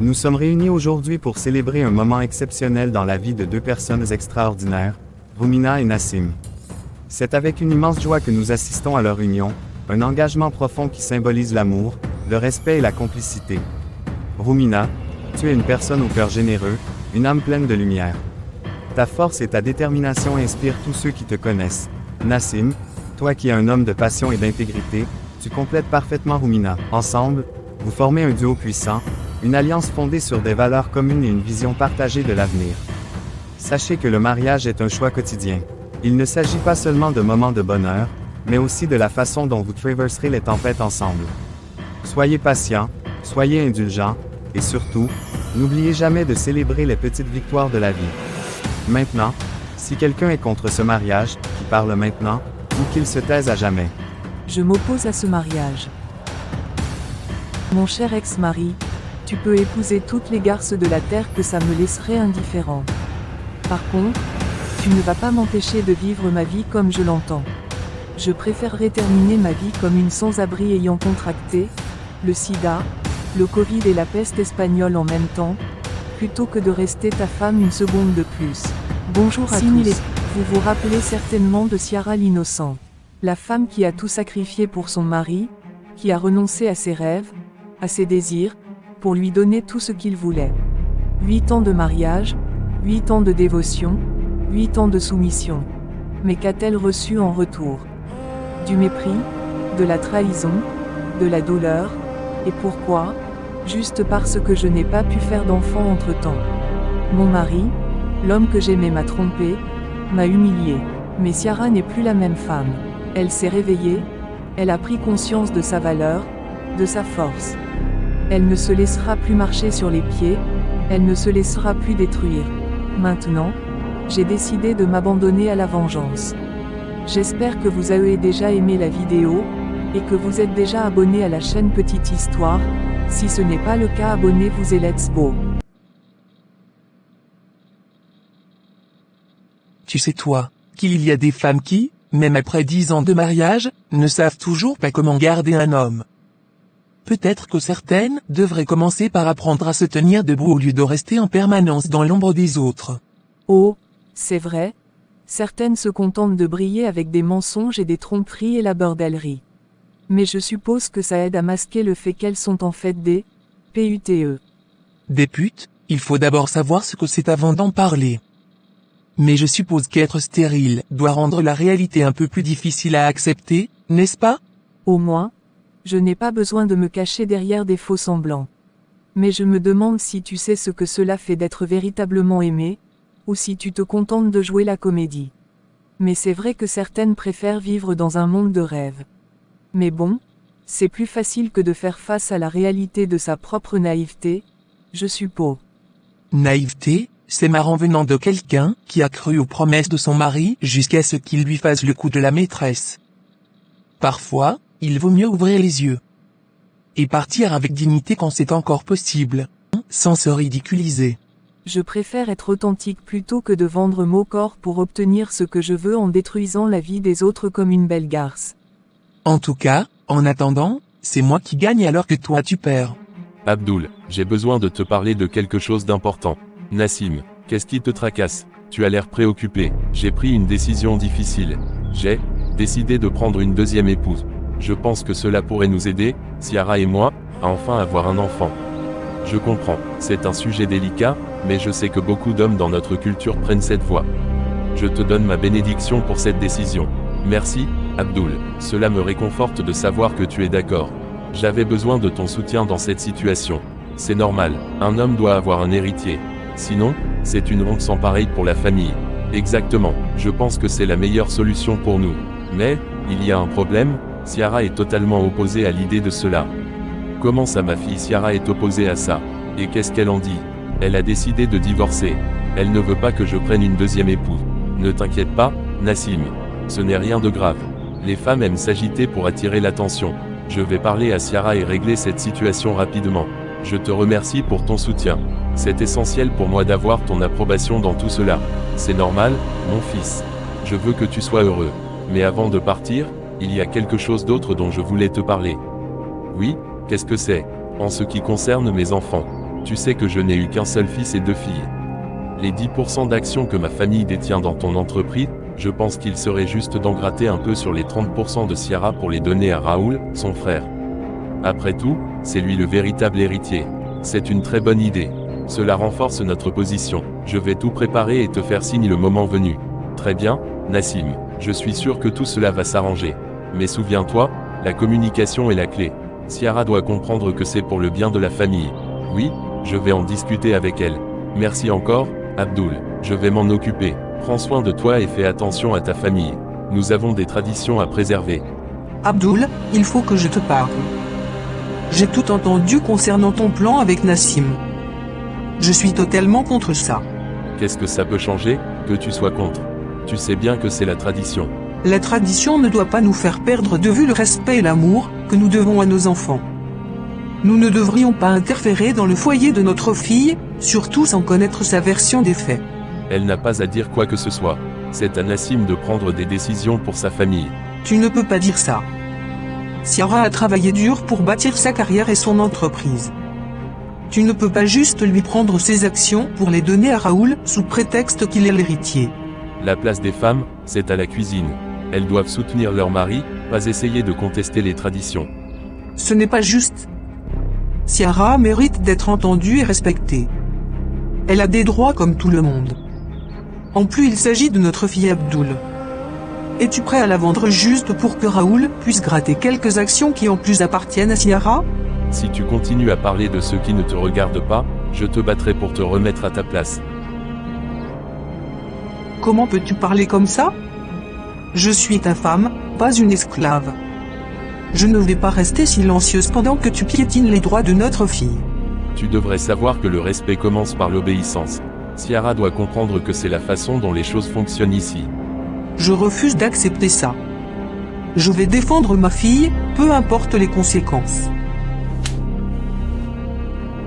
Nous sommes réunis aujourd'hui pour célébrer un moment exceptionnel dans la vie de deux personnes extraordinaires, Rumina et Nassim. C'est avec une immense joie que nous assistons à leur union, un engagement profond qui symbolise l'amour, le respect et la complicité. Rumina, tu es une personne au cœur généreux, une âme pleine de lumière. Ta force et ta détermination inspirent tous ceux qui te connaissent. Nassim, toi qui es un homme de passion et d'intégrité, tu complètes parfaitement Rumina. Ensemble, vous formez un duo puissant, une alliance fondée sur des valeurs communes et une vision partagée de l'avenir. Sachez que le mariage est un choix quotidien. Il ne s'agit pas seulement de moments de bonheur, mais aussi de la façon dont vous traverserez les tempêtes ensemble. Soyez patients, soyez indulgents, et surtout, n'oubliez jamais de célébrer les petites victoires de la vie. Maintenant, si quelqu'un est contre ce mariage, qu'il parle maintenant, ou qu'il se taise à jamais. Je m'oppose à ce mariage. Mon cher ex-mari, tu peux épouser toutes les garces de la terre que ça me laisserait indifférent. Par contre, tu ne vas pas m'empêcher de vivre ma vie comme je l'entends. Je préférerais terminer ma vie comme une sans-abri ayant contracté le sida, le Covid et la peste espagnole en même temps, plutôt que de rester ta femme une seconde de plus. Bonjour à tous. Vous vous rappelez certainement de Ciara l'innocente. La femme qui a tout sacrifié pour son mari, qui a renoncé à ses rêves, à ses désirs, pour lui donner tout ce qu'il voulait. 8 ans de mariage, 8 ans de dévotion, 8 ans de soumission. Mais qu'a-t-elle reçu en retour? Du mépris, de la trahison, de la douleur, et pourquoi? Juste parce que je n'ai pas pu faire d'enfant entre-temps. Mon mari, l'homme que j'aimais m'a trompé, m'a humilié. Mais Ciara n'est plus la même femme. Elle s'est réveillée, elle a pris conscience de sa valeur, de sa force. Elle ne se laissera plus marcher sur les pieds, elle ne se laissera plus détruire. Maintenant, j'ai décidé de m'abandonner à la vengeance. J'espère que vous avez déjà aimé la vidéo, et que vous êtes déjà abonné à la chaîne Petite Histoire. Si ce n'est pas le cas, abonnez-vous et let's go. Tu sais toi, qu'il y a des femmes qui, même après 10 ans de mariage, ne savent toujours pas comment garder un homme. Peut-être que certaines devraient commencer par apprendre à se tenir debout au lieu de rester en permanence dans l'ombre des autres. Oh, c'est vrai. Certaines se contentent de briller avec des mensonges et des tromperies et la bordellerie. Mais je suppose que ça aide à masquer le fait qu'elles sont en fait des PUTE. Des putes, il faut d'abord savoir ce que c'est avant d'en parler. Mais je suppose qu'être stérile doit rendre la réalité un peu plus difficile à accepter, n'est-ce pas? Au moins, je n'ai pas besoin de me cacher derrière des faux semblants. Mais je me demande si tu sais ce que cela fait d'être véritablement aimé, ou si tu te contentes de jouer la comédie. Mais c'est vrai que certaines préfèrent vivre dans un monde de rêve. Mais bon, c'est plus facile que de faire face à la réalité de sa propre naïveté, je suppose. Naïveté, c'est marrant venant de quelqu'un qui a cru aux promesses de son mari jusqu'à ce qu'il lui fasse le coup de la maîtresse. Parfois, il vaut mieux ouvrir les yeux. Et partir avec dignité quand c'est encore possible, sans se ridiculiser. Je préfère être authentique plutôt que de vendre mon corps pour obtenir ce que je veux en détruisant la vie des autres comme une belle garce. En tout cas, en attendant, c'est moi qui gagne alors que toi tu perds. Abdul, j'ai besoin de te parler de quelque chose d'important. Nassim, qu'est-ce qui te tracasse? Tu as l'air préoccupé. J'ai pris une décision difficile. J'ai décidé de prendre une deuxième épouse. Je pense que cela pourrait nous aider, Ciara et moi, à enfin avoir un enfant. Je comprends, c'est un sujet délicat, mais je sais que beaucoup d'hommes dans notre culture prennent cette voie. Je te donne ma bénédiction pour cette décision. Merci, Abdul, cela me réconforte de savoir que tu es d'accord. J'avais besoin de ton soutien dans cette situation. C'est normal, un homme doit avoir un héritier. Sinon, c'est une honte sans pareil pour la famille. Exactement, je pense que c'est la meilleure solution pour nous. Mais, il y a un problème, Ciara est totalement opposée à l'idée de cela. Comment ça, ma fille Ciara est opposée à ça? Et qu'est-ce qu'elle en dit? Elle a décidé de divorcer. Elle ne veut pas que je prenne une deuxième épouse. Ne t'inquiète pas, Nassim. Ce n'est rien de grave. Les femmes aiment s'agiter pour attirer l'attention. Je vais parler à Ciara et régler cette situation rapidement. Je te remercie pour ton soutien. C'est essentiel pour moi d'avoir ton approbation dans tout cela. C'est normal, mon fils. Je veux que tu sois heureux. Mais avant de partir, il y a quelque chose d'autre dont je voulais te parler. Oui, qu'est-ce que c'est? En ce qui concerne mes enfants. Tu sais que je n'ai eu qu'un seul fils et 2 filles. Les 10% d'actions que ma famille détient dans ton entreprise, je pense qu'il serait juste d'en gratter un peu sur les 30% de Ciara pour les donner à Raoul, son frère. Après tout, c'est lui le véritable héritier. C'est une très bonne idée. Cela renforce notre position. Je vais tout préparer et te faire signe le moment venu. Très bien, Nassim. Je suis sûr que tout cela va s'arranger. Mais souviens-toi, la communication est la clé. Ciara doit comprendre que c'est pour le bien de la famille. Oui, je vais en discuter avec elle. Merci encore, Abdul. Je vais m'en occuper. Prends soin de toi et fais attention à ta famille. Nous avons des traditions à préserver. Abdul, il faut que je te parle. J'ai tout entendu concernant ton plan avec Nassim. Je suis totalement contre ça. Qu'est-ce que ça peut changer, que tu sois contre? Tu sais bien que c'est la tradition. La tradition ne doit pas nous faire perdre de vue le respect et l'amour que nous devons à nos enfants. Nous ne devrions pas interférer dans le foyer de notre fille, surtout sans connaître sa version des faits. Elle n'a pas à dire quoi que ce soit. C'est à Nassim de prendre des décisions pour sa famille. Tu ne peux pas dire ça. Ciara a travaillé dur pour bâtir sa carrière et son entreprise. Tu ne peux pas juste lui prendre ses actions pour les donner à Raoul sous prétexte qu'il est l'héritier. La place des femmes, c'est à la cuisine. Elles doivent soutenir leur mari, pas essayer de contester les traditions. Ce n'est pas juste. Ciara mérite d'être entendue et respectée. Elle a des droits comme tout le monde. En plus, il s'agit de notre fille Abdul. Es-tu prêt à la vendre juste pour que Raoul puisse gratter quelques actions qui en plus appartiennent à Ciara? Si tu continues à parler de ceux qui ne te regardent pas, je te battrai pour te remettre à ta place. Comment peux-tu parler comme ça? Je suis ta femme, pas une esclave. Je ne vais pas rester silencieuse pendant que tu piétines les droits de notre fille. Tu devrais savoir que le respect commence par l'obéissance. Ciara doit comprendre que c'est la façon dont les choses fonctionnent ici. Je refuse d'accepter ça. Je vais défendre ma fille, peu importe les conséquences.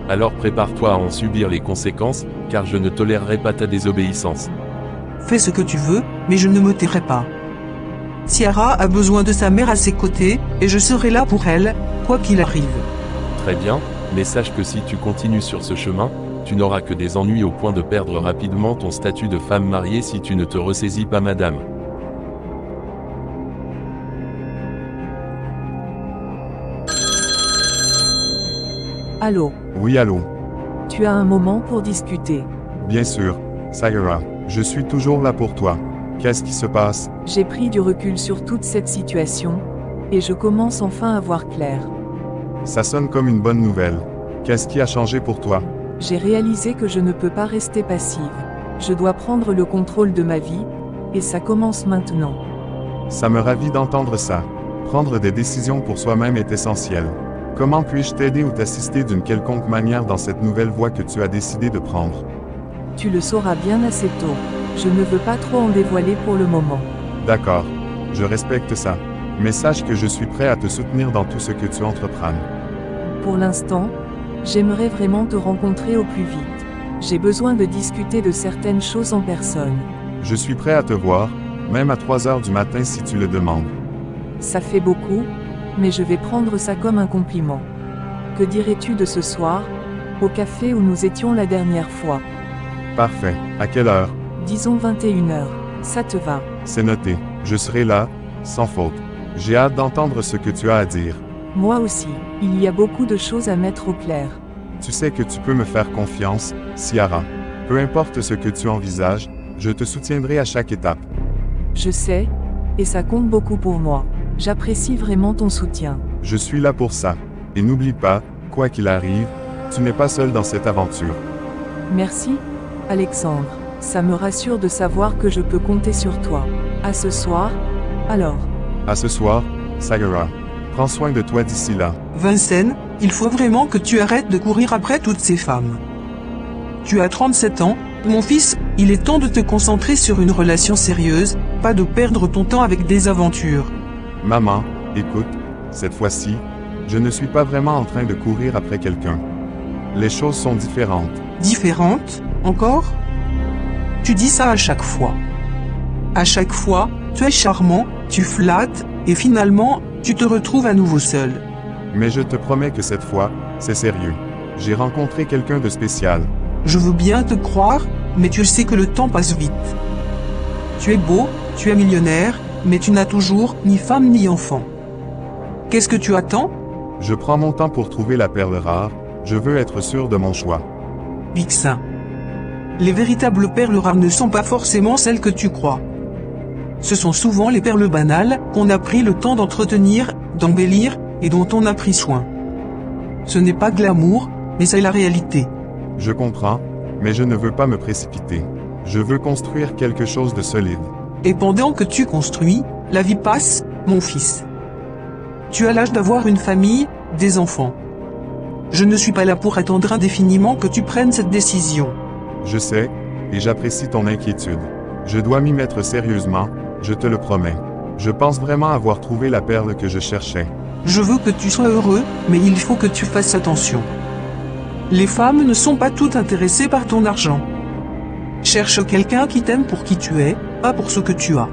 Alors prépare-toi à en subir les conséquences, car je ne tolérerai pas ta désobéissance. Fais ce que tu veux, mais je ne me tairai pas. Ciara a besoin de sa mère à ses côtés, et je serai là pour elle, quoi qu'il arrive. Très bien, mais sache que si tu continues sur ce chemin, tu n'auras que des ennuis au point de perdre rapidement ton statut de femme mariée si tu ne te ressaisis pas, madame. Allô? Oui, allô. Tu as un moment pour discuter. Bien sûr, Ciara. Je suis toujours là pour toi. Qu'est-ce qui se passe? J'ai pris du recul sur toute cette situation, et je commence enfin à voir clair. Ça sonne comme une bonne nouvelle. Qu'est-ce qui a changé pour toi? J'ai réalisé que je ne peux pas rester passive. Je dois prendre le contrôle de ma vie, et ça commence maintenant. Ça me ravit d'entendre ça. Prendre des décisions pour soi-même est essentiel. Comment puis-je t'aider ou t'assister d'une quelconque manière dans cette nouvelle voie que tu as décidé de prendre? Tu le sauras bien assez tôt. Je ne veux pas trop en dévoiler pour le moment. D'accord. Je respecte ça. Mais sache que je suis prêt à te soutenir dans tout ce que tu entreprends. Pour l'instant, j'aimerais vraiment te rencontrer au plus vite. J'ai besoin de discuter de certaines choses en personne. Je suis prêt à te voir, même à 3 heures du matin si tu le demandes. Ça fait beaucoup, mais je vais prendre ça comme un compliment. Que dirais-tu de ce soir, au café où nous étions la dernière fois? Parfait. À quelle heure? Disons 21h. Ça te va? C'est noté. Je serai là, sans faute. J'ai hâte d'entendre ce que tu as à dire. Moi aussi. Il y a beaucoup de choses à mettre au clair. Tu sais que tu peux me faire confiance, Ciara. Peu importe ce que tu envisages, je te soutiendrai à chaque étape. Je sais, et ça compte beaucoup pour moi. J'apprécie vraiment ton soutien. Je suis là pour ça. Et n'oublie pas, quoi qu'il arrive, tu n'es pas seul dans cette aventure. Merci, Alexandre. Ça me rassure de savoir que je peux compter sur toi. À ce soir, alors. À ce soir, Ciara. Prends soin de toi d'ici là. Vincent, il faut vraiment que tu arrêtes de courir après toutes ces femmes. Tu as 37 ans, mon fils, il est temps de te concentrer sur une relation sérieuse, pas de perdre ton temps avec des aventures. Maman, écoute, cette fois-ci, je ne suis pas vraiment en train de courir après quelqu'un. Les choses sont différentes. Différentes, encore? Tu dis ça à chaque fois. À chaque fois, tu es charmant, tu flattes, et finalement, tu te retrouves à nouveau seul. Mais je te promets que cette fois, c'est sérieux. J'ai rencontré quelqu'un de spécial. Je veux bien te croire, mais tu sais que le temps passe vite. Tu es beau, tu es millionnaire, mais tu n'as toujours ni femme ni enfant. Qu'est-ce que tu attends? Je prends mon temps pour trouver la perle rare, je veux être sûr de mon choix. Vixen. Les véritables perles rares ne sont pas forcément celles que tu crois. Ce sont souvent les perles banales qu'on a pris le temps d'entretenir, d'embellir et dont on a pris soin. Ce n'est pas glamour, mais c'est la réalité. Je comprends, mais je ne veux pas me précipiter. Je veux construire quelque chose de solide. Et pendant que tu construis, la vie passe, mon fils. Tu as l'âge d'avoir une famille, des enfants. Je ne suis pas là pour attendre indéfiniment que tu prennes cette décision. Je sais, et j'apprécie ton inquiétude. Je dois m'y mettre sérieusement, je te le promets. Je pense vraiment avoir trouvé la perle que je cherchais. Je veux que tu sois heureux, mais il faut que tu fasses attention. Les femmes ne sont pas toutes intéressées par ton argent. Cherche quelqu'un qui t'aime pour qui tu es, pas pour ce que tu as.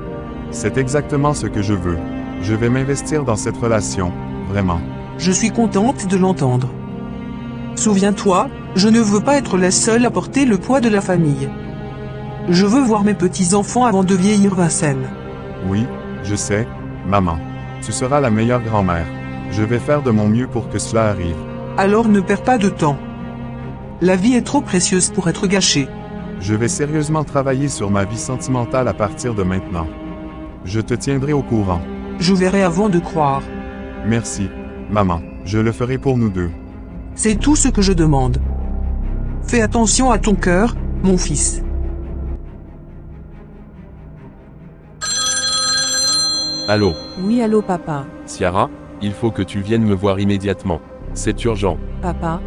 C'est exactement ce que je veux. Je vais m'investir dans cette relation, vraiment. Je suis contente de l'entendre. Souviens-toi, je ne veux pas être la seule à porter le poids de la famille. Je veux voir mes petits-enfants avant de vieillir, Vincent. Oui, je sais, maman. Tu seras la meilleure grand-mère. Je vais faire de mon mieux pour que cela arrive. Alors ne perds pas de temps. La vie est trop précieuse pour être gâchée. Je vais sérieusement travailler sur ma vie sentimentale à partir de maintenant. Je te tiendrai au courant. Je verrai avant de croire. Merci, maman. Je le ferai pour nous deux. C'est tout ce que je demande. Fais attention à ton cœur, mon fils. Allô, Oui, allô papa. Ciara, il faut que tu viennes me voir immédiatement. C'est urgent. Papa,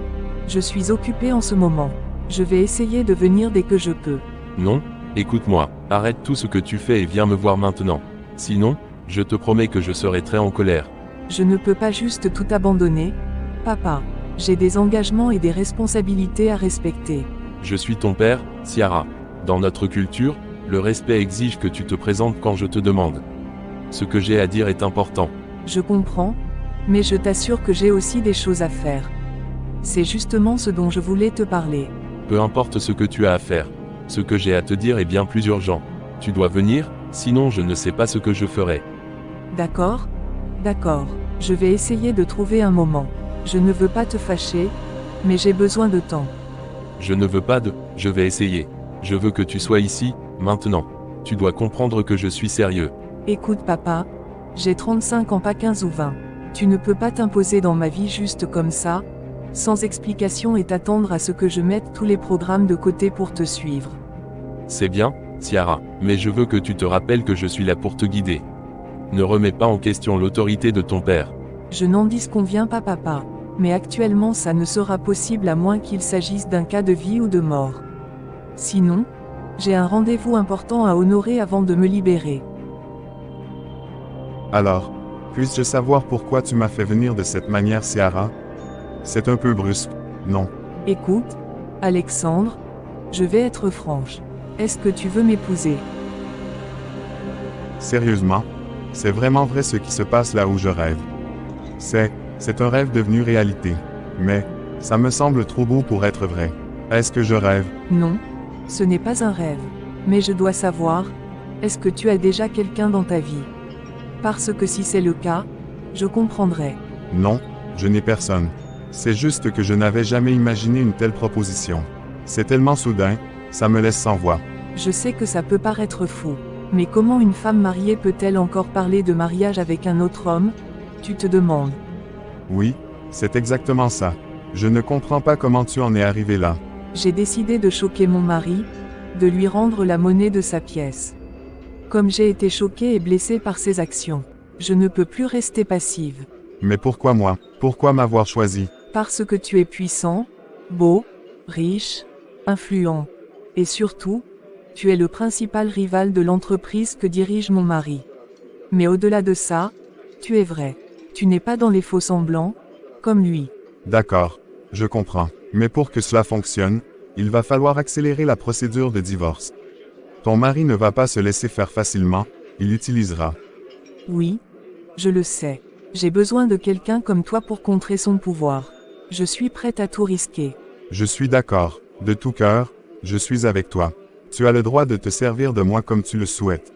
je suis occupé en ce moment. Je vais essayer de venir dès que je peux. Non, écoute-moi, arrête tout ce que tu fais et viens me voir maintenant. Sinon, je te promets que je serai très en colère. Je ne peux pas juste tout abandonner. Papa, j'ai des engagements et des responsabilités à respecter. Je suis ton père, Ciara. Dans notre culture, le respect exige que tu te présentes quand je te demande. Ce que j'ai à dire est important. Je comprends, mais je t'assure que j'ai aussi des choses à faire. C'est justement ce dont je voulais te parler. Peu importe ce que tu as à faire. Ce que j'ai à te dire est bien plus urgent. Tu dois venir, sinon je ne sais pas ce que je ferai. D'accord? D'accord. Je vais essayer de trouver un moment. Je ne veux pas te fâcher, mais j'ai besoin de temps. Je ne veux pas de... Je vais essayer. Je veux que tu sois ici, maintenant. Tu dois comprendre que je suis sérieux. Écoute papa, j'ai 35 ans, pas 15 ou 20. Tu ne peux pas t'imposer dans ma vie juste comme ça, sans explication et t'attendre à ce que je mette tous les programmes de côté pour te suivre. C'est bien, Ciara, mais je veux que tu te rappelles que je suis là pour te guider. Ne remets pas en question l'autorité de ton père. Je n'en disconviens pas papa, mais actuellement ça ne sera possible à moins qu'il s'agisse d'un cas de vie ou de mort. Sinon, j'ai un rendez-vous important à honorer avant de me libérer. Alors, puis-je savoir pourquoi tu m'as fait venir de cette manière, Ciara? C'est un peu brusque, non? Écoute, Alexandre, je vais être franche. Est-ce que tu veux m'épouser? Sérieusement? C'est vraiment vrai ce qui se passe là où je rêve. C'est un rêve devenu réalité. Mais, ça me semble trop beau pour être vrai. Est-ce que je rêve? Non, ce n'est pas un rêve. Mais je dois savoir, est-ce que tu as déjà quelqu'un dans ta vie? Parce que si c'est le cas, je comprendrai. Non, je n'ai personne. C'est juste que je n'avais jamais imaginé une telle proposition. C'est tellement soudain, ça me laisse sans voix. Je sais que ça peut paraître fou. Mais comment une femme mariée peut-elle encore parler de mariage avec un autre homme? Tu te demandes. Oui, c'est exactement ça. Je ne comprends pas comment tu en es arrivé là. J'ai décidé de choquer mon mari, de lui rendre la monnaie de sa pièce. Comme j'ai été choquée et blessée par ses actions, je ne peux plus rester passive. Mais pourquoi moi? Pourquoi m'avoir choisi? Parce que tu es puissant, beau, riche, influent. Et surtout, tu es le principal rival de l'entreprise que dirige mon mari. Mais au-delà de ça, tu es vrai. Tu n'es pas dans les faux semblants, comme lui. D'accord, je comprends. Mais pour que cela fonctionne, il va falloir accélérer la procédure de divorce. Ton mari ne va pas se laisser faire facilement, il utilisera. Oui, je le sais. J'ai besoin de quelqu'un comme toi pour contrer son pouvoir. Je suis prête à tout risquer. Je suis d'accord. De tout cœur, je suis avec toi. Tu as le droit de te servir de moi comme tu le souhaites.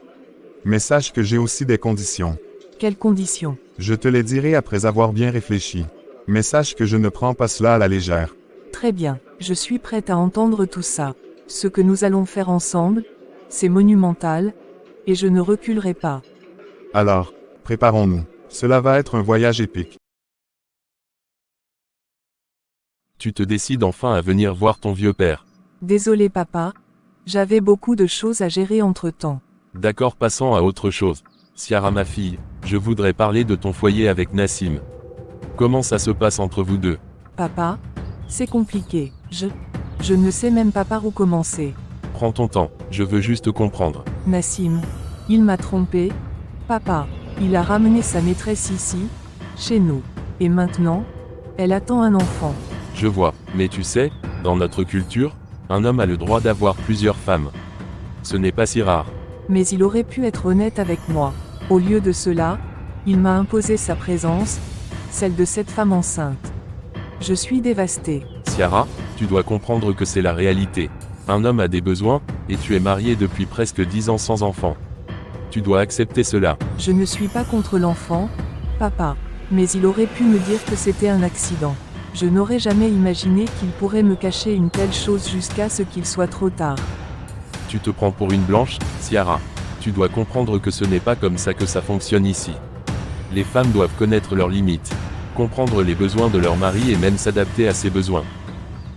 Mais sache que j'ai aussi des conditions. Quelles conditions? Je te les dirai après avoir bien réfléchi. Mais sache que je ne prends pas cela à la légère. Très bien, je suis prête à entendre tout ça. Ce que nous allons faire ensemble, c'est monumental, et je ne reculerai pas. Alors, préparons-nous. Cela va être un voyage épique. Tu te décides enfin à venir voir ton vieux père. Désolé papa, j'avais beaucoup de choses à gérer entre-temps. D'accord, passons à autre chose. Ciara ma fille, je voudrais parler de ton foyer avec Nassim. Comment ça se passe entre vous deux? Papa, c'est compliqué. Je ne sais même pas par où commencer. Prends ton temps, je veux juste comprendre. Nassim, il m'a trompé. Papa, il a ramené sa maîtresse ici, chez nous. Et maintenant, elle attend un enfant. Je vois, mais tu sais, dans notre culture, un homme a le droit d'avoir plusieurs femmes. Ce n'est pas si rare. Mais il aurait pu être honnête avec moi. Au lieu de cela, il m'a imposé sa présence, celle de cette femme enceinte. Je suis dévastée. Ciara, tu dois comprendre que c'est la réalité. Un homme a des besoins, et tu es mariée depuis presque 10 ans sans enfant. Tu dois accepter cela. Je ne suis pas contre l'enfant, papa. Mais il aurait pu me dire que c'était un accident. Je n'aurais jamais imaginé qu'il pourrait me cacher une telle chose jusqu'à ce qu'il soit trop tard. Tu te prends pour une blanche, Ciara. Tu dois comprendre que ce n'est pas comme ça que ça fonctionne ici. Les femmes doivent connaître leurs limites, comprendre les besoins de leur mari et même s'adapter à ses besoins.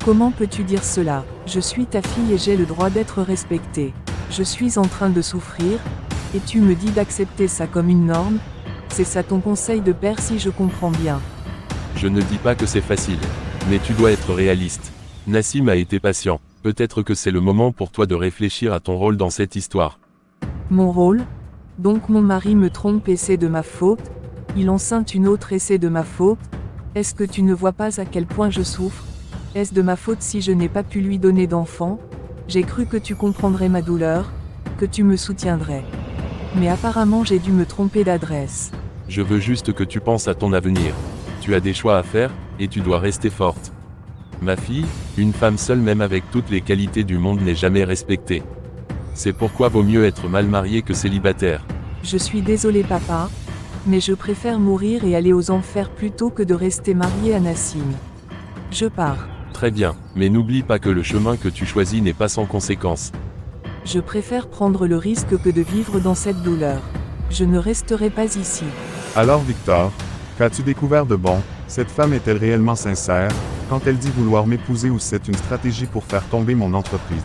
Comment peux-tu dire cela? Je suis ta fille et j'ai le droit d'être respectée. Je suis en train de souffrir, et tu me dis d'accepter ça comme une norme? C'est ça ton conseil de père si je comprends bien. Je ne dis pas que c'est facile, mais tu dois être réaliste. Nassim a été patient, peut-être que c'est le moment pour toi de réfléchir à ton rôle dans cette histoire. Mon rôle? Donc mon mari me trompe et c'est de ma faute? Il enceinte une autre et c'est de ma faute? Est-ce que tu ne vois pas à quel point je souffre? Est-ce de ma faute si je n'ai pas pu lui donner d'enfant? J'ai cru que tu comprendrais ma douleur, que tu me soutiendrais. Mais apparemment j'ai dû me tromper d'adresse. Je veux juste que tu penses à ton avenir. Tu as des choix à faire, et tu dois rester forte. Ma fille, une femme seule même avec toutes les qualités du monde n'est jamais respectée. C'est pourquoi vaut mieux être mal marié que célibataire. Je suis désolé papa, mais je préfère mourir et aller aux enfers plutôt que de rester mariée à Nassim. Je pars. Très bien, mais n'oublie pas que le chemin que tu choisis n'est pas sans conséquences. Je préfère prendre le risque que de vivre dans cette douleur. Je ne resterai pas ici. Alors Victor, qu'as-tu découvert de bon? Cette femme est-elle réellement sincère, quand elle dit vouloir m'épouser ou c'est une stratégie pour faire tomber mon entreprise,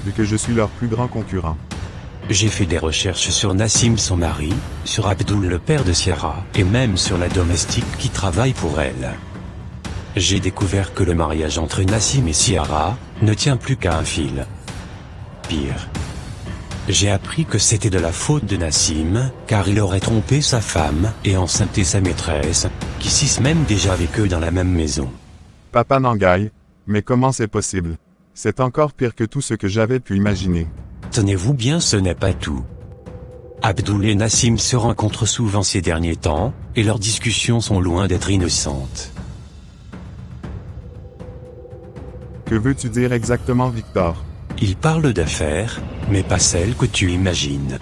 vu que je suis leur plus grand concurrent? J'ai fait des recherches sur Nassim son mari, sur Abdul le père de Ciara, et même sur la domestique qui travaille pour elle. J'ai découvert que le mariage entre Nassim et Ciara ne tient plus qu'à un fil. Pire. J'ai appris que c'était de la faute de Nassim, car il aurait trompé sa femme et enceinté sa maîtresse, qui cisent même déjà avec eux dans la même maison. Papa Nangaï, mais comment c'est possible? C'est encore pire que tout ce que j'avais pu imaginer. Tenez-vous bien, ce n'est pas tout. Abdul et Nassim se rencontrent souvent ces derniers temps, et leurs discussions sont loin d'être innocentes. Que veux-tu dire exactement, Victor? Ils parlent d'affaires, mais pas celles que tu imagines.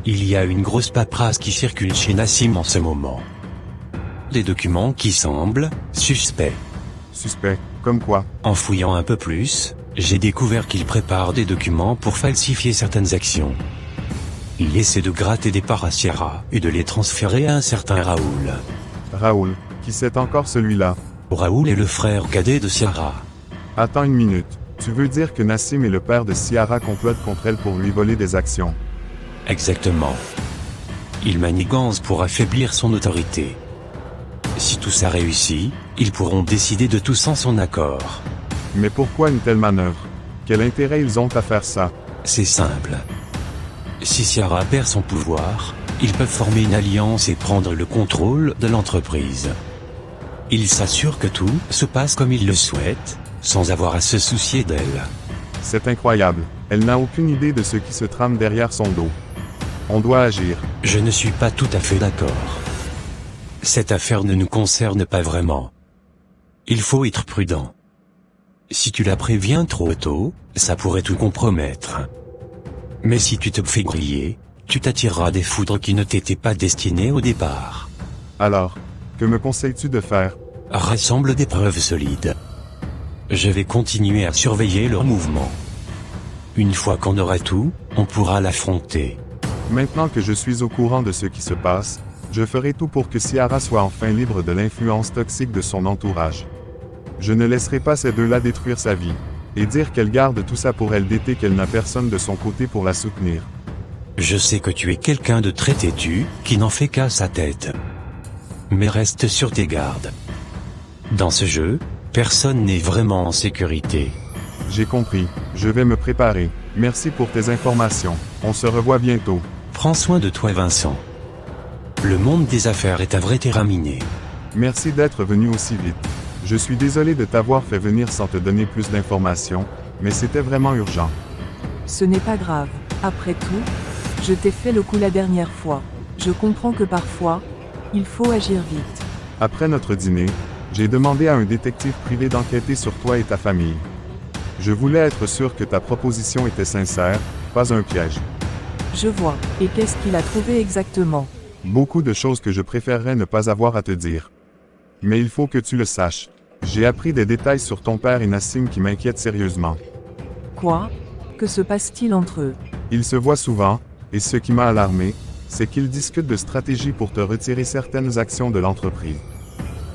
Il y a une grosse paperasse qui circule chez Nassim en ce moment. Des documents qui semblent suspects. Suspect, comme quoi? En fouillant un peu plus, j'ai découvert qu'il prépare des documents pour falsifier certaines actions. Il essaie de gratter des parts à Ciara et de les transférer à un certain Raoul. Raoul, qui c'est encore celui-là? Raoul est le frère cadet de Ciara. Attends une minute. Tu veux dire que Nassim et le père de Ciara complotent contre elle pour lui voler des actions? Exactement. Il manigance pour affaiblir son autorité. Si tout ça réussit, ils pourront décider de tout sans son accord. Mais pourquoi une telle manœuvre? Quel intérêt ils ont à faire ça? C'est simple. Si Ciara perd son pouvoir, ils peuvent former une alliance et prendre le contrôle de l'entreprise. Ils s'assurent que tout se passe comme ils le souhaitent, sans avoir à se soucier d'elle. C'est incroyable. Elle n'a aucune idée de ce qui se trame derrière son dos. On doit agir. Je ne suis pas tout à fait d'accord. Cette affaire ne nous concerne pas vraiment. Il faut être prudent. Si tu la préviens trop tôt, ça pourrait tout compromettre. Mais si tu te fais griller, tu t'attireras des foudres qui ne t'étaient pas destinées au départ. Alors, que me conseilles-tu de faire? Rassemble des preuves solides. Je vais continuer à surveiller leurs mouvements. Une fois qu'on aura tout, on pourra l'affronter. Maintenant que je suis au courant de ce qui se passe, je ferai tout pour que Ciara soit enfin libre de l'influence toxique de son entourage. Je ne laisserai pas ces deux-là détruire sa vie, et dire qu'elle garde tout ça pour elle dès qu'elle n'a personne de son côté pour la soutenir. Je sais que tu es quelqu'un de très têtu, qui n'en fait qu'à sa tête. Mais reste sur tes gardes. Dans ce jeu, personne n'est vraiment en sécurité. J'ai compris, je vais me préparer. Merci pour tes informations, on se revoit bientôt. Prends soin de toi Vincent. Le monde des affaires est un vrai terraminé. Merci d'être venu aussi vite. Je suis désolé de t'avoir fait venir sans te donner plus d'informations, mais c'était vraiment urgent. Ce n'est pas grave. Après tout, je t'ai fait le coup la dernière fois. Je comprends que parfois, il faut agir vite. Après notre dîner, j'ai demandé à un détective privé d'enquêter sur toi et ta famille. Je voulais être sûr que ta proposition était sincère, pas un piège. Je vois. Et qu'est-ce qu'il a trouvé exactement? Beaucoup de choses que je préférerais ne pas avoir à te dire. Mais il faut que tu le saches. J'ai appris des détails sur ton père et Nassim qui m'inquiètent sérieusement. Quoi? Que se passe-t-il entre eux? Ils se voient souvent, et ce qui m'a alarmé, c'est qu'ils discutent de stratégies pour te retirer certaines actions de l'entreprise.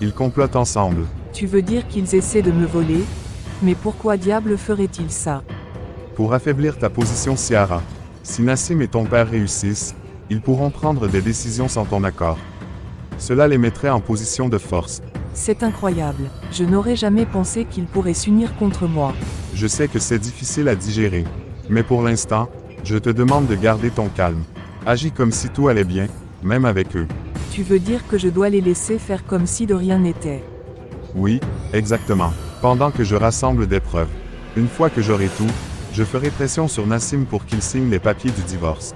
Ils complotent ensemble. Tu veux dire qu'ils essaient de me voler? Mais pourquoi diable ferait-il ça? Pour affaiblir ta position Ciara. Si Nassim et ton père réussissent, ils pourront prendre des décisions sans ton accord. Cela les mettrait en position de force. C'est incroyable. Je n'aurais jamais pensé qu'ils pourraient s'unir contre moi. Je sais que c'est difficile à digérer. Mais pour l'instant, je te demande de garder ton calme. Agis comme si tout allait bien, même avec eux. Tu veux dire que je dois les laisser faire comme si de rien n'était? Oui, exactement. Pendant que je rassemble des preuves. Une fois que j'aurai tout, je ferai pression sur Nassim pour qu'il signe les papiers du divorce.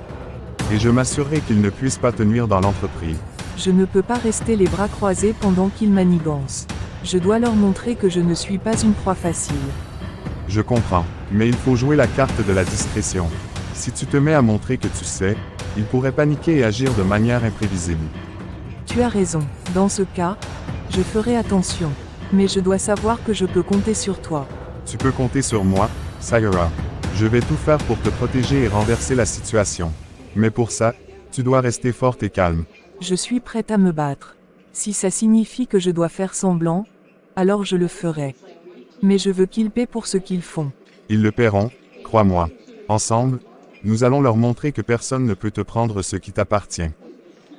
Et je m'assurerai qu'il ne puisse pas te nuire dans l'entreprise. Je ne peux pas rester les bras croisés pendant qu'ils manigancent. Je dois leur montrer que je ne suis pas une proie facile. Je comprends, mais il faut jouer la carte de la discrétion. Si tu te mets à montrer que tu sais, ils pourraient paniquer et agir de manière imprévisible. Tu as raison. Dans ce cas, je ferai attention. Mais je dois savoir que je peux compter sur toi. Tu peux compter sur moi, Sayara. Je vais tout faire pour te protéger et renverser la situation. Mais pour ça, tu dois rester forte et calme. Je suis prête à me battre. Si ça signifie que je dois faire semblant, alors je le ferai. Mais je veux qu'ils paient pour ce qu'ils font. Ils le paieront, crois-moi. Ensemble, nous allons leur montrer que personne ne peut te prendre ce qui t'appartient.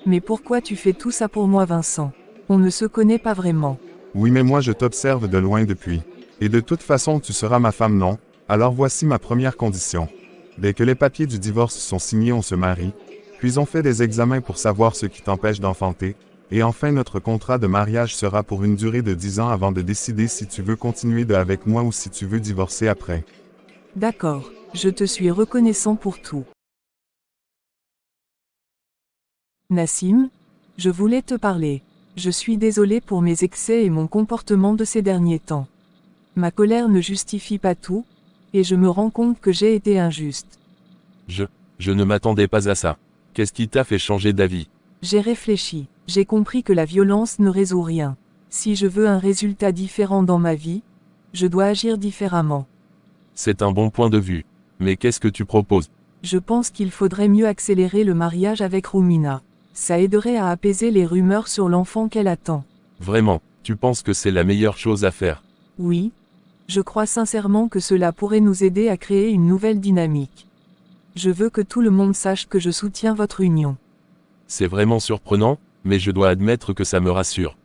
Mais pourquoi tu fais tout ça pour moi, Vincent? On ne se connaît pas vraiment. Oui, mais moi je t'observe de loin depuis. Et de toute façon tu seras ma femme, non? Alors voici ma première condition. Dès que les papiers du divorce sont signés, on se marie, puis on fait des examens pour savoir ce qui t'empêche d'enfanter, et enfin notre contrat de mariage sera pour une durée de 10 ans avant de décider si tu veux continuer avec moi ou si tu veux divorcer après. D'accord, je te suis reconnaissant pour tout. Nassim, je voulais te parler. Je suis désolé pour mes excès et mon comportement de ces derniers temps. Ma colère ne justifie pas tout, et je me rends compte que j'ai été injuste. Je ne m'attendais pas à ça. Qu'est-ce qui t'a fait changer d'avis? J'ai réfléchi, j'ai compris que la violence ne résout rien. Si je veux un résultat différent dans ma vie, je dois agir différemment. C'est un bon point de vue. Mais qu'est-ce que tu proposes? Je pense qu'il faudrait mieux accélérer le mariage avec Rumina. Ça aiderait à apaiser les rumeurs sur l'enfant qu'elle attend. Vraiment, tu penses que c'est la meilleure chose à faire? Oui. Je crois sincèrement que cela pourrait nous aider à créer une nouvelle dynamique. Je veux que tout le monde sache que je soutiens votre union. C'est vraiment surprenant, mais je dois admettre que ça me rassure.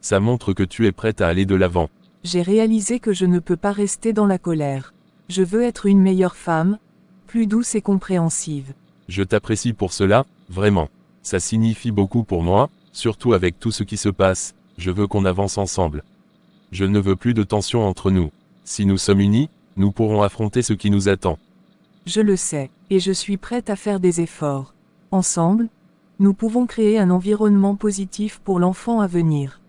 Ça montre que tu es prête à aller de l'avant. J'ai réalisé que je ne peux pas rester dans la colère. Je veux être une meilleure femme, plus douce et compréhensive. Je t'apprécie pour cela, vraiment. Ça signifie beaucoup pour moi, surtout avec tout ce qui se passe, je veux qu'on avance ensemble. Je ne veux plus de tension entre nous. Si nous sommes unis, nous pourrons affronter ce qui nous attend. Je le sais, et je suis prête à faire des efforts. Ensemble, nous pouvons créer un environnement positif pour l'enfant à venir.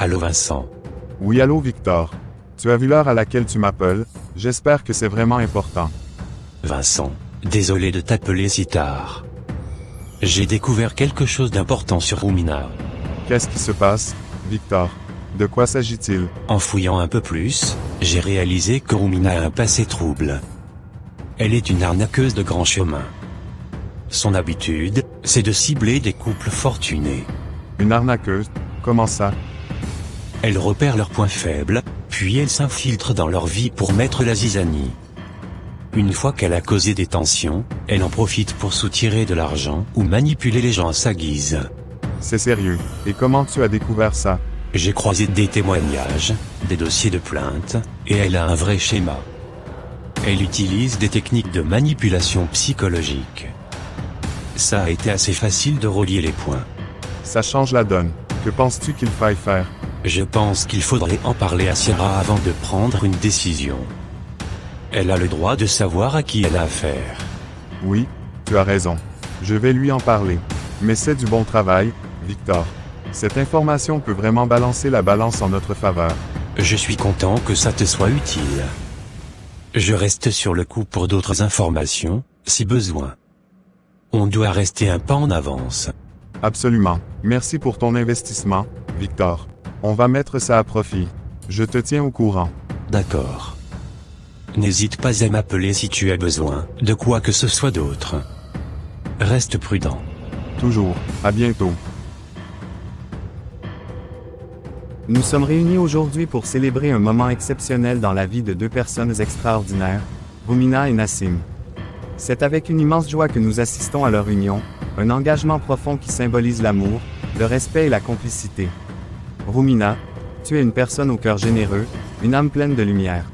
Allô Vincent. Oui, allô Victor. Tu as vu l'heure à laquelle tu m'appelles? J'espère que c'est vraiment important. Vincent, désolé de t'appeler si tard. J'ai découvert quelque chose d'important sur Rumina. Qu'est-ce qui se passe, Victor? De quoi s'agit-il? En fouillant un peu plus, j'ai réalisé que Rumina a un passé trouble. Elle est une arnaqueuse de grand chemin. Son habitude, c'est de cibler des couples fortunés. Une arnaqueuse? Comment ça? Elle repère leurs points faibles, puis elle s'infiltre dans leur vie pour mettre la zizanie. Une fois qu'elle a causé des tensions, elle en profite pour soutirer de l'argent ou manipuler les gens à sa guise. C'est sérieux. Et comment tu as découvert ça? J'ai croisé des témoignages, des dossiers de plainte, et elle a un vrai schéma. Elle utilise des techniques de manipulation psychologique. Ça a été assez facile de relier les points. Ça change la donne. Que penses-tu qu'il faille faire? Je pense qu'il faudrait en parler à Sierra avant de prendre une décision. Elle a le droit de savoir à qui elle a affaire. Oui, tu as raison. Je vais lui en parler. Mais c'est du bon travail, Victor. Cette information peut vraiment balancer la balance en notre faveur. Je suis content que ça te soit utile. Je reste sur le coup pour d'autres informations, si besoin. On doit rester un pas en avance. Absolument. Merci pour ton investissement, Victor. On va mettre ça à profit. Je te tiens au courant. D'accord. N'hésite pas à m'appeler si tu as besoin de quoi que ce soit d'autre. Reste prudent. Toujours. À bientôt. Nous sommes réunis aujourd'hui pour célébrer un moment exceptionnel dans la vie de deux personnes extraordinaires, Rumina et Nassim. C'est avec une immense joie que nous assistons à leur union, un engagement profond qui symbolise l'amour, le respect et la complicité. Rumina, tu es une personne au cœur généreux, une âme pleine de lumière.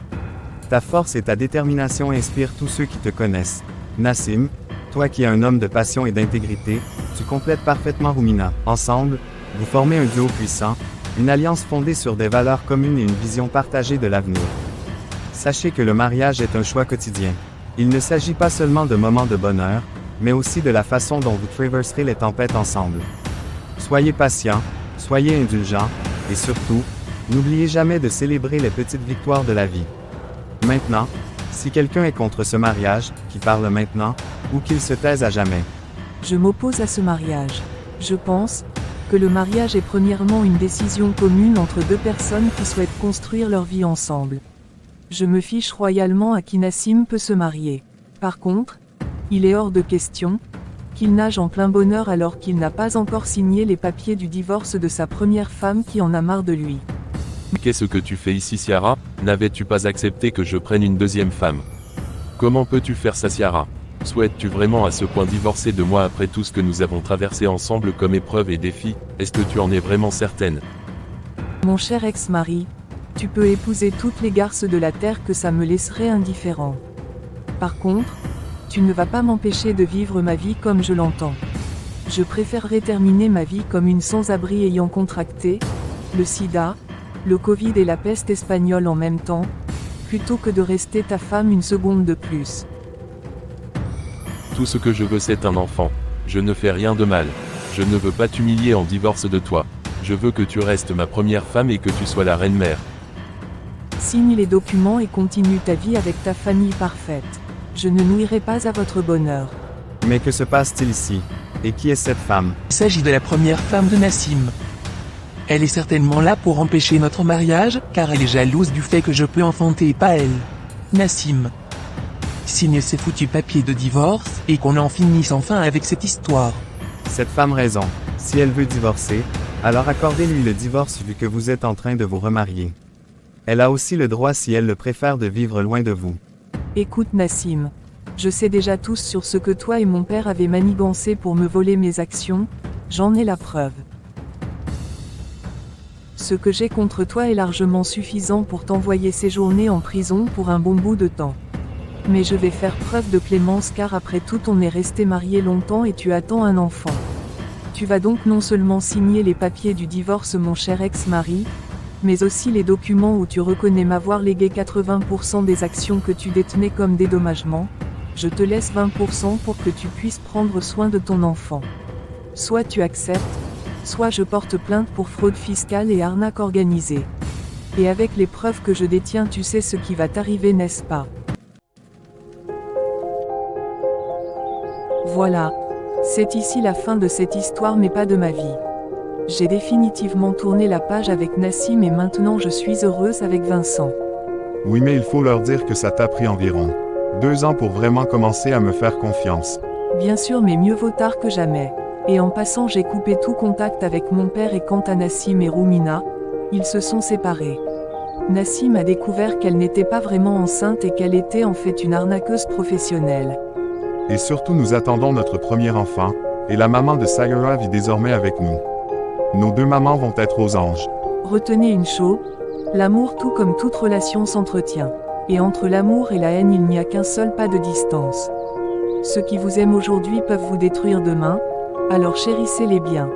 Ta force et ta détermination inspirent tous ceux qui te connaissent. Nassim, toi qui es un homme de passion et d'intégrité, tu complètes parfaitement Rumina. Ensemble, vous formez un duo puissant, une alliance fondée sur des valeurs communes et une vision partagée de l'avenir. Sachez que le mariage est un choix quotidien. Il ne s'agit pas seulement de moments de bonheur, mais aussi de la façon dont vous traverserez les tempêtes ensemble. Soyez patients, soyez indulgents, et surtout, n'oubliez jamais de célébrer les petites victoires de la vie. Maintenant, si quelqu'un est contre ce mariage, qu'il parle maintenant, ou qu'il se taise à jamais. Je m'oppose à ce mariage. Je pense que le mariage est premièrement une décision commune entre deux personnes qui souhaitent construire leur vie ensemble. Je me fiche royalement à qui Nassim peut se marier. Par contre, il est hors de question qu'il nage en plein bonheur alors qu'il n'a pas encore signé les papiers du divorce de sa première femme qui en a marre de lui. Qu'est-ce que tu fais ici, Ciara? N'avais-tu pas accepté que je prenne une deuxième femme? Comment peux-tu faire ça, Ciara? Souhaites-tu vraiment à ce point divorcer de moi après tout ce que nous avons traversé ensemble comme épreuve et défi? Est-ce que tu en es vraiment certaine? Mon cher ex-mari, tu peux épouser toutes les garces de la terre que ça me laisserait indifférent. Par contre, tu ne vas pas m'empêcher de vivre ma vie comme je l'entends. Je préférerais terminer ma vie comme une sans-abri ayant contracté le sida, le Covid et la peste espagnole en même temps, plutôt que de rester ta femme une seconde de plus. Tout ce que je veux, c'est un enfant. Je ne fais rien de mal. Je ne veux pas t'humilier en divorce de toi. Je veux que tu restes ma première femme et que tu sois la reine-mère. Signe les documents et continue ta vie avec ta famille parfaite. Je ne nuirai pas à votre bonheur. Mais que se passe-t-il ici? Et qui est cette femme? Il s'agit de la première femme de Nassim. Elle est certainement là pour empêcher notre mariage, car elle est jalouse du fait que je peux enfanter et pas elle. Nassim. Signe ces foutus papiers de divorce, et qu'on en finisse enfin avec cette histoire. Cette femme raison. Si elle veut divorcer, alors accordez-lui le divorce vu que vous êtes en train de vous remarier. Elle a aussi le droit si elle le préfère de vivre loin de vous. Écoute Nassim. Je sais déjà tous sur ce que toi et mon père avez manigancé pour me voler mes actions, j'en ai la preuve. Ce que j'ai contre toi est largement suffisant pour t'envoyer séjourner en prison pour un bon bout de temps. Mais je vais faire preuve de clémence car après tout on est resté mariés longtemps et tu attends un enfant. Tu vas donc non seulement signer les papiers du divorce mon cher ex-mari, mais aussi les documents où tu reconnais m'avoir légué 80% des actions que tu détenais comme dédommagement. Je te laisse 20% pour que tu puisses prendre soin de ton enfant. Soit tu acceptes, soit je porte plainte pour fraude fiscale et arnaque organisée. Et avec les preuves que je détiens, tu sais ce qui va t'arriver, n'est-ce pas? Voilà. C'est ici la fin de cette histoire, mais pas de ma vie. J'ai définitivement tourné la page avec Nassim et maintenant je suis heureuse avec Vincent. Oui, mais il faut leur dire que ça t'a pris environ 2 ans pour vraiment commencer à me faire confiance. Bien sûr, mais mieux vaut tard que jamais. Et en passant, j'ai coupé tout contact avec mon père, et quant à Nassim et Roumina, ils se sont séparés. Nassim a découvert qu'elle n'était pas vraiment enceinte et qu'elle était en fait une arnaqueuse professionnelle. Et surtout, nous attendons notre premier enfant, et la maman de Sayara vit désormais avec nous. Nos 2 mamans vont être aux anges. Retenez une chose, l'amour, tout comme toute relation, s'entretient. Et entre l'amour et la haine, il n'y a qu'un seul pas de distance. Ceux qui vous aiment aujourd'hui peuvent vous détruire demain, alors chérissez-les bien.